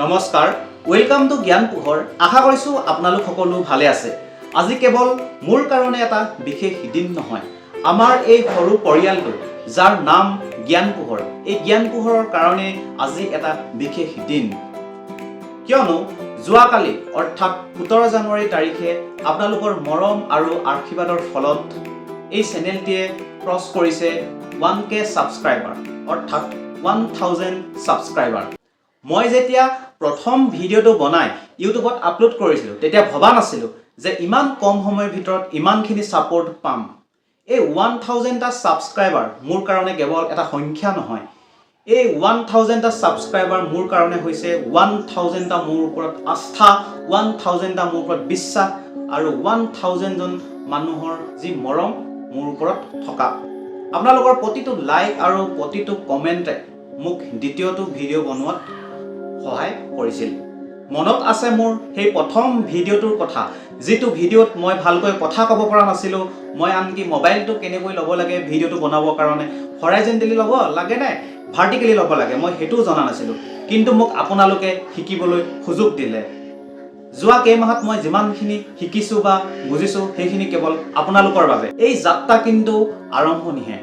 নমস্কাৰ welcome to জ্ঞান পোহৰ আশা কৰিছো আপোনালোক সকলো ভালে আছে আজি কেৱল মোৰ কাৰণে এটা বিশেষ দিন নহয় আমাৰ এই সৰু পৰিয়ালটো যাৰ নাম জ্ঞান পোহৰ এই জ্ঞান পোহৰৰ কাৰণে আজি এটা বিশেষ দিন কিয়নো যোৱাকালি অৰ্থাৎ 17 জানুৱাৰী তাৰিখে আপোনালোকৰ মৰম আৰু আশীৰ্বাদৰ ফলত এই চেনেলটিয়ে ক্ৰছ কৰিছে 1K সাবস্ক্ৰাইবাৰ অৰ্থাৎ 1000 সাবস্ক্ৰাইবাৰ মই যেতিয়া প্ৰথম ভিডিওটো বনাই ইউটিউবত আপলোড কৰিছিলো তেতিয়া ভবা নাছিলো যে ইমান কম সময়ৰ ভিতৰত ইমানখিনি সাপোৰ্ট পাম এই 1000 টা সাবস্ক্ৰাইবাৰ মোৰ কাৰণে কেৱল এটা সংখ্যা নহয় এই 1000 টা সাবস্ক্ৰাইবাৰ মোৰ কাৰণে হৈছে 1000 টা মোৰ ওপৰত আস্থা 1000 টা মোৰ ওপৰত বিশ্বাস আৰু 1000 জন মানুহৰ যি মৰম মোৰ ওপৰত থকা আপোনালোকৰ প্ৰতিটো লাইক আৰু প্ৰতিটো কমেন্টে মোক দ্বিতীয়টো ভিডিও বনোৱাত সহায় কৰিছিল মনত আছে মোৰ সেই প্ৰথম ভিডিওটোৰ কথা যেটো ভিডিওত মই ভালকৈ কথা ক'ব পৰা নাছিলো মই আনকি মোবাইলটো কেনেকৈ ল'ব লাগে ভিডিওটো বনাবৰ কাৰণে হৰাইজেন্টেলি ল'ব লাগে নে ভাৰ্টিকেলি ল'ব লাগে মই হেতু জনা নাছিলো কিন্তু মোক আপোনালোকে শিকিবলৈ সুযোগ দিলে যোৱা কেইমাহত মই যিমানখিনি শিকিছো বা বুজিছো সেইখিনি কেৱল আপোনালোকৰ বাবে এই যাত্ৰা কিন্তু আৰম্ভণিহে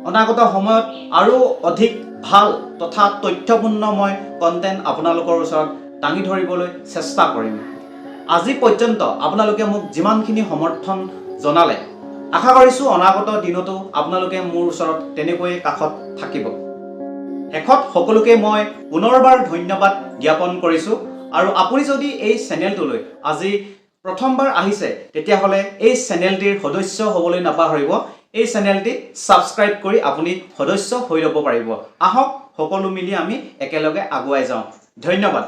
অনাগত সময়ত আৰু অধিক ভাল তথা তথ্যপূৰ্ণ মই কন্টেন্ট আপোনালোকৰ ওচৰত দাঙি ধৰিবলৈ চেষ্টা কৰিম আজি পৰ্যন্ত আপোনালোকে মোক যিমানখিনি সমৰ্থন জনালে আশা কৰিছো অনাগত দিনতো আপোনালোকে মোৰ ওচৰত তেনেকৈ কাষত থাকিব শেষত সকলোকে মই পুনৰবাৰ ধন্যবাদ জ্ঞাপন কৰিছো আৰু আপুনি যদি এই চেনেলটোলৈ আজি প্ৰথমবাৰ আহিছে তেতিয়া হলে এই চেনেলটিৰ সদস্য হ'বলৈ নাপাহৰিব এই চেনেলটি সাবস্ক্ৰাইব কৰি আপুনি সদস্য হৈ ল'ব পাৰিব আহক সকলো মিলি আমি একেলগে আগুৱাই যাওঁ ধন্যবাদ